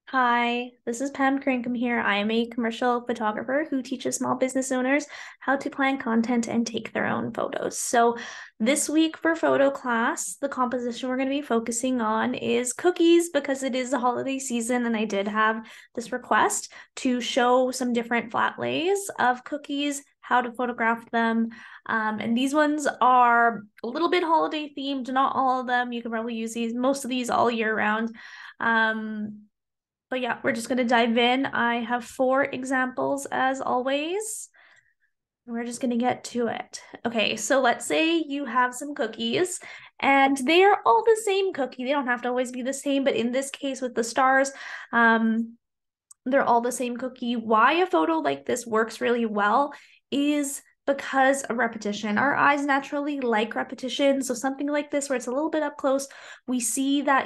Hi, this is Pam Kriangkum here. I am a commercial photographer who teaches small business owners how to plan content and take their own photos. So, this week for photo class, the composition we're going to be focusing on is cookies because it is the holiday season, and I did have this request to show some different flat lays of cookies, how to photograph them. And these ones are a little bit holiday themed, not all of them. You can probably use most of these all year round. But yeah, we're just going to dive in. I have 4 examples as always. We're just going to get to it. Okay, so let's say you have some cookies and they are all the same cookie. They don't have to always be the same, but in this case with the stars, they're all the same cookie. Why a photo like this works really well is because of repetition. Our eyes naturally like repetition. So something like this where it's a little bit up close, we see that,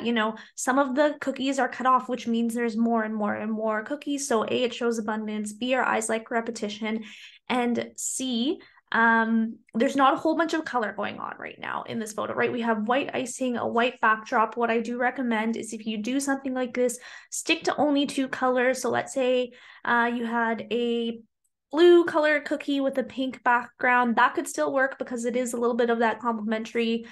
some of the cookies are cut off, which means there's more and more and more cookies. So A, it shows abundance, B, our eyes like repetition, and C, there's not a whole bunch of color going on right now in this photo, right? We have white icing, a white backdrop. What I do recommend is if you do something like this, stick to only 2 colors. So let's say you had a blue colored cookie with a pink background. That could still work because it is a little bit of that complementary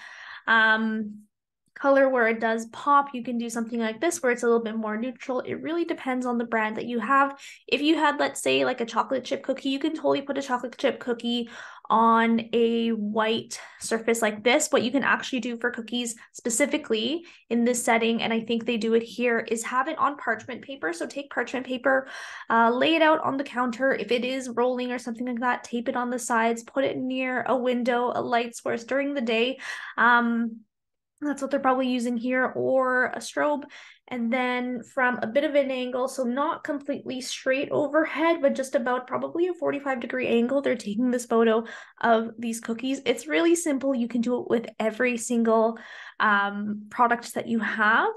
color where it does pop. You can do something like this where it's a little bit more neutral. It really depends on the brand that you have. If you had, let's say, like a chocolate chip cookie, you can totally put a chocolate chip cookie on a white surface like this. What you can actually do for cookies specifically in this setting, and I think they do it here, is have it on parchment paper. So take parchment paper, lay it out on the counter. If it is rolling or something like that, tape it on the sides, put it near a window, a light source during the day. That's what they're probably using here, or a strobe. And then from a bit of an angle, so not completely straight overhead, but just about probably a 45-degree angle, they're taking this photo of these cookies. It's really simple. You can do it with every single product that you have.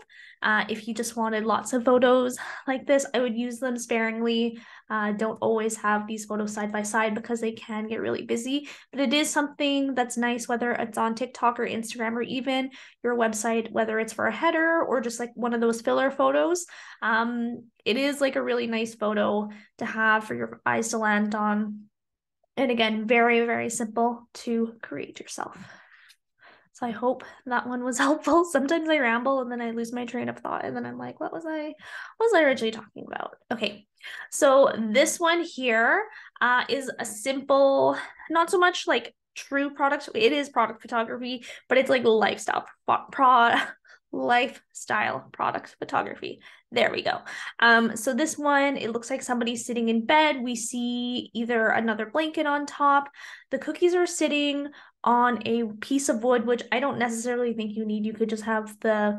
If you just wanted lots of photos like this, I would use them sparingly. Don't always have these photos side by side because they can get really busy, but it is something that's nice, whether it's on TikTok or Instagram or even your website, whether it's for a header or just like one of those filler photos. It is like a really nice photo to have for your eyes to land on. And again, very, very simple to create yourself. So I hope that one was helpful. Sometimes I ramble and then I lose my train of thought and then I'm like, what was I originally talking about? Okay. So this one here is a simple, not so much like true product. It is product photography, but it's like lifestyle product photography. There we go. So this one, it looks like somebody's sitting in bed. We see either another blanket on top. The cookies are sitting on a piece of wood, which I don't necessarily think you need. You could just have the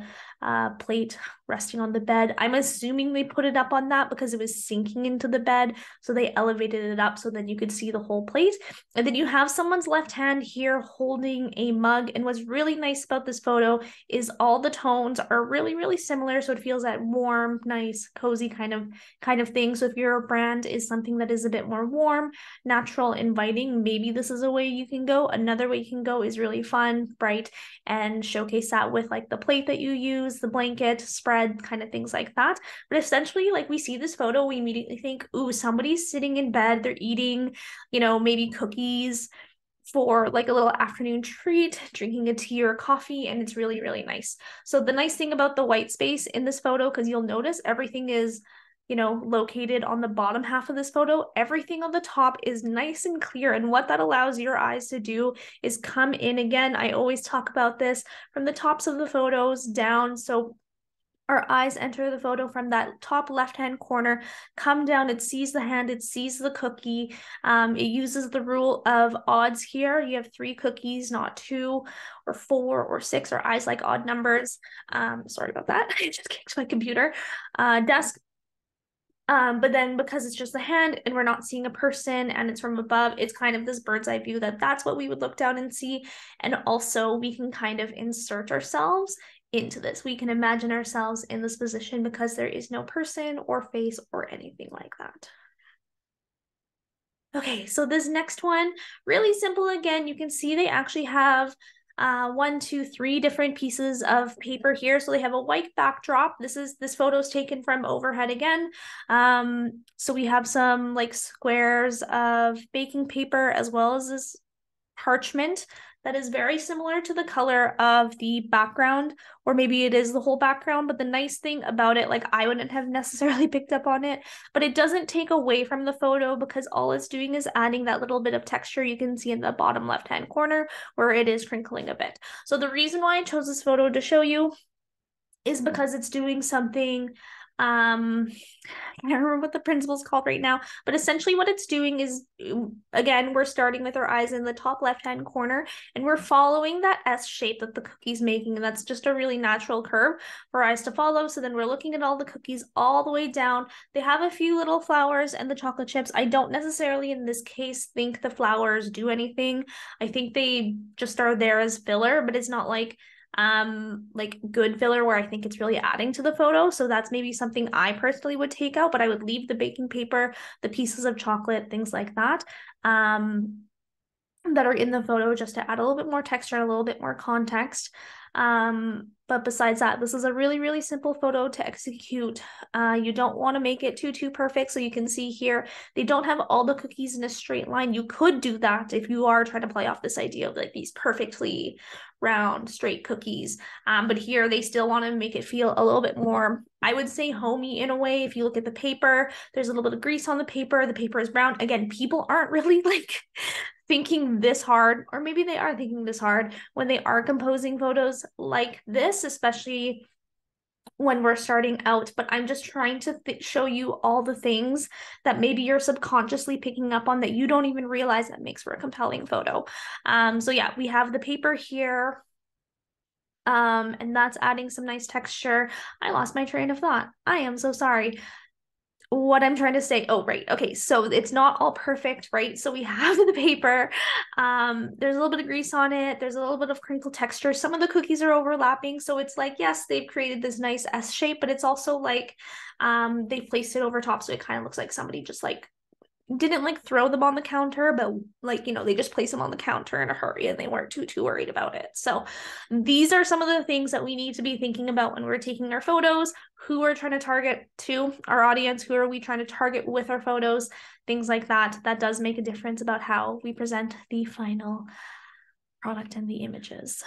plate resting on the bed. I'm assuming they put it up on that because it was sinking into the bed. So they elevated it up so then you could see the whole plate. And then you have someone's left hand here holding a mug. And what's really nice about this photo is all the tones are really, really similar. So it feels that warm, nice, cozy kind of thing. So if your brand is something that is a bit more warm, natural, inviting, maybe this is a way you can go. Another way you can go is really fun, bright, and showcase that with like the plate that you use, the blanket, spread, kind of things like that. But essentially, like we see this photo, we immediately think, ooh, somebody's sitting in bed, they're eating, maybe cookies for like a little afternoon treat, drinking a tea or coffee, and it's really, really nice. So the nice thing about the white space in this photo, because you'll notice everything is located on the bottom half of this photo, everything on the top is nice and clear. And what that allows your eyes to do is come in again. I always talk about this from the tops of the photos down. So our eyes enter the photo from that top left-hand corner, come down, it sees the hand, it sees the cookie. It uses the rule of odds here. You have 3 cookies, not 2 or 4 or 6. Our eyes like odd numbers. Sorry about that. I just kicked my computer desk. But then because it's just a hand and we're not seeing a person and it's from above, it's kind of this bird's eye view that's what we would look down and see. And also we can kind of insert ourselves into this. We can imagine ourselves in this position because there is no person or face or anything like that. Okay, so this next one, really simple again. You can see they actually have one, two, three different pieces of paper here. So they have a white backdrop. This photo is taken from overhead again. So we have some like squares of baking paper as well as this parchment that is very similar to the color of the background, or maybe it is the whole background. But the nice thing about it, like I wouldn't have necessarily picked up on it, but it doesn't take away from the photo because all it's doing is adding that little bit of texture you can see in the bottom left-hand corner where it is crinkling a bit. So the reason why I chose this photo to show you is because it's doing something, I can't remember what the principle's called right now, but essentially what it's doing is, again, we're starting with our eyes in the top left-hand corner, and we're following that S shape that the cookie's making, and that's just a really natural curve for our eyes to follow. So then we're looking at all the cookies all the way down. They have a few little flowers and the chocolate chips. I don't necessarily, in this case, think the flowers do anything. I think they just are there as filler, but it's not like good filler where I think it's really adding to the photo. So that's maybe something I personally would take out, but I would leave the baking paper, the pieces of chocolate, things like that, that are in the photo just to add a little bit more texture, a little bit more context. But besides that, this is a really, really simple photo to execute. You don't want to make it too perfect. So you can see here, they don't have all the cookies in a straight line. You could do that if you are trying to play off this idea of like these perfectly round, straight cookies. But here they still want to make it feel a little bit more, I would say, homey in a way. If you look at the paper, there's a little bit of grease on the paper. The paper is brown. Again, people aren't really like thinking this hard, or maybe they are thinking this hard when they are composing photos like this, especially when we're starting out. But I'm just trying to show you all the things that maybe you're subconsciously picking up on that you don't even realize that makes for a compelling photo. So yeah, we have the paper here. And that's adding some nice texture. I lost my train of thought. I am so sorry. What I'm trying to say, oh, right. Okay, so it's not all perfect, right? So we have the paper. There's a little bit of grease on it. There's a little bit of crinkle texture. Some of the cookies are overlapping. So it's like, yes, they've created this nice S shape, but it's also like they placed it over top. So it kind of looks like somebody just like didn't like throw them on the counter, but like, you know, they just place them on the counter in a hurry and they weren't too worried about it. So these are some of the things that we need to be thinking about when we're taking our photos, who we're trying to target to our audience, who are we trying to target with our photos, things like that. That does make a difference about how we present the final product and the images.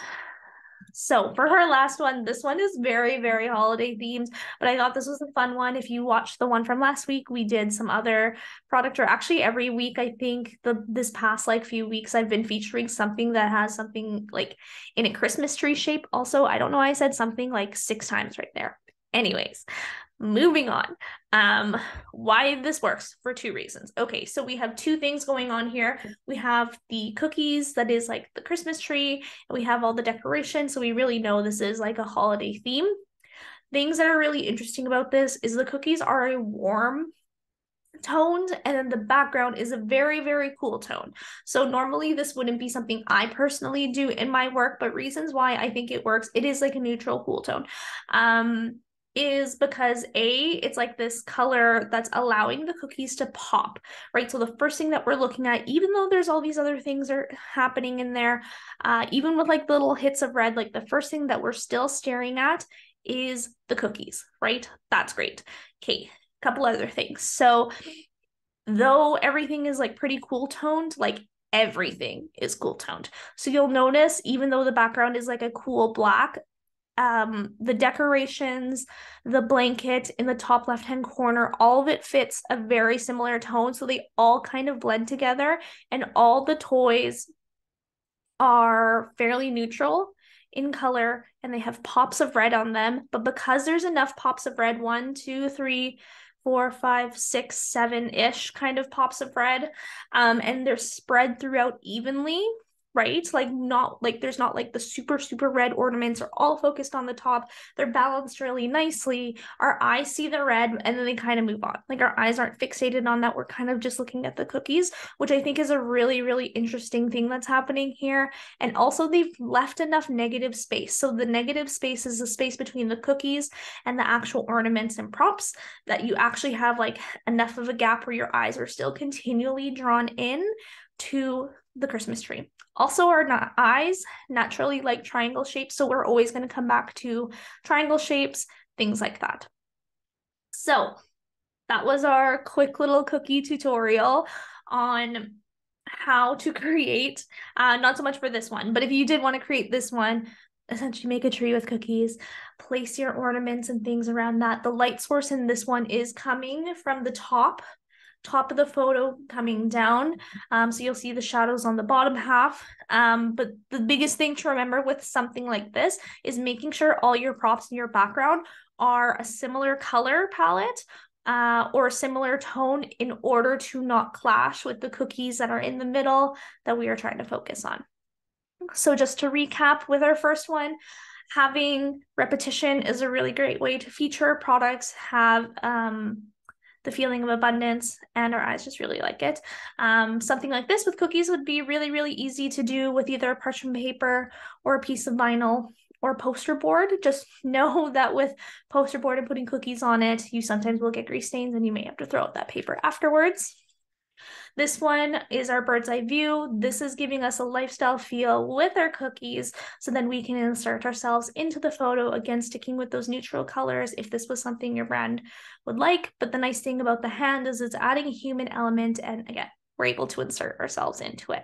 So for her last one, this one is very, very holiday themed, but I thought this was a fun one. If you watched the one from last week, we did some other product, or actually every week, I think this past like few weeks, I've been featuring something that has something like in a Christmas tree shape. Also, I don't know why I said something like 6 times right there. Anyways, moving on. Why this works for 2 reasons. Okay, so we have 2 things going on here. We have the cookies, that is like the Christmas tree, and we have all the decoration. So we really know this is like a holiday theme. Things that are really interesting about this is the cookies are a warm toned, and then the background is a very, very cool tone. So normally this wouldn't be something I personally do in my work, but reasons why I think it works, it is like a neutral cool tone. Is because it's like this color that's allowing the cookies to pop, right? So the first thing that we're looking at, even though there's all these other things are happening in there, even with like the little hits of red, like the first thing that we're still staring at is the cookies, right? That's great. Okay, couple other things. So though everything is like pretty cool toned, like everything is cool toned. So you'll notice, even though the background is like a cool black, the decorations, the blanket in the top left-hand corner, all of it fits a very similar tone. So they all kind of blend together, and all the toys are fairly neutral in color, and they have pops of red on them. But because there's enough pops of red, 1, 2, 3, 4, 5, 6, 7-ish kind of pops of red, and they're spread throughout evenly, right? Like not like there's not like the super red ornaments are all focused on the top. They're balanced really nicely. Our eyes see the red and then they kind of move on. Like our eyes aren't fixated on that. We're kind of just looking at the cookies, which I think is a really, really interesting thing that's happening here. And also they've left enough negative space. So the negative space is the space between the cookies and the actual ornaments and props, that you actually have like enough of a gap where your eyes are still continually drawn in to the Christmas tree. Also, our eyes naturally like triangle shapes, so we're always going to come back to triangle shapes, things like that. So that was our quick little cookie tutorial on how to create, not so much for this one, but if you did want to create this one, essentially make a tree with cookies, place your ornaments and things around that. The light source in this one is coming from the top of the photo coming down. So you'll see the shadows on the bottom half. But the biggest thing to remember with something like this is making sure all your props in your background are a similar color palette or a similar tone in order to not clash with the cookies that are in the middle that we are trying to focus on. So just to recap with our first one, having repetition is a really great way to feature products, have the feeling of abundance, and our eyes just really like it. Something like this with cookies would be really, really easy to do with either a parchment paper or a piece of vinyl or poster board. Just know that with poster board and putting cookies on it, you sometimes will get grease stains and you may have to throw out that paper afterwards. This one is our bird's eye view. This is giving us a lifestyle feel with our cookies, so then we can insert ourselves into the photo, again, sticking with those neutral colors if this was something your brand would like. But the nice thing about the hand is it's adding a human element, and again, we're able to insert ourselves into it.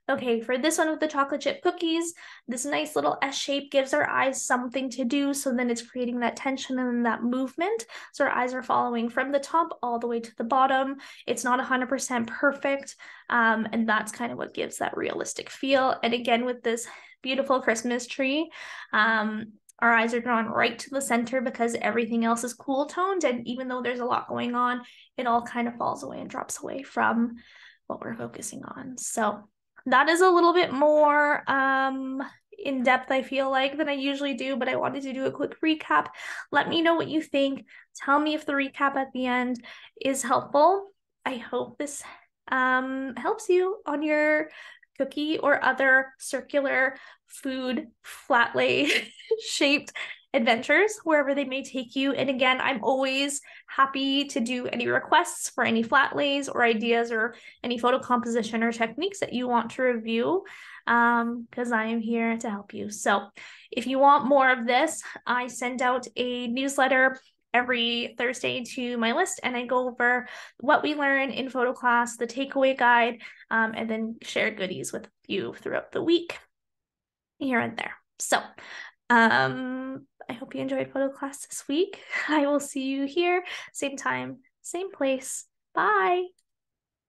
Okay, for this one with the chocolate chip cookies, this nice little S shape gives our eyes something to do, so then it's creating that tension and that movement. So our eyes are following from the top all the way to the bottom. It's not 100% perfect, and that's kind of what gives that realistic feel. And again, with this beautiful Christmas tree, our eyes are drawn right to the center because everything else is cool toned, and even though there's a lot going on, it all kind of falls away and drops away from what we're focusing on. So that is a little bit more in depth, I feel like, than I usually do, but I wanted to do a quick recap. Let me know what you think. Tell me if the recap at the end is helpful. I hope this helps you on your cookie or other circular food flat lay shaped adventures, wherever they may take you. And again, I'm always happy to do any requests for any flat lays or ideas or any photo composition or techniques that you want to review, because I am here to help you. So if you want more of this, I send out a newsletter every Thursday to my list, and I go over what we learn in photo class, the takeaway guide, and then share goodies with you throughout the week here and there. So I hope you enjoyed photo class this week. I will see you here, same time, same place. Bye.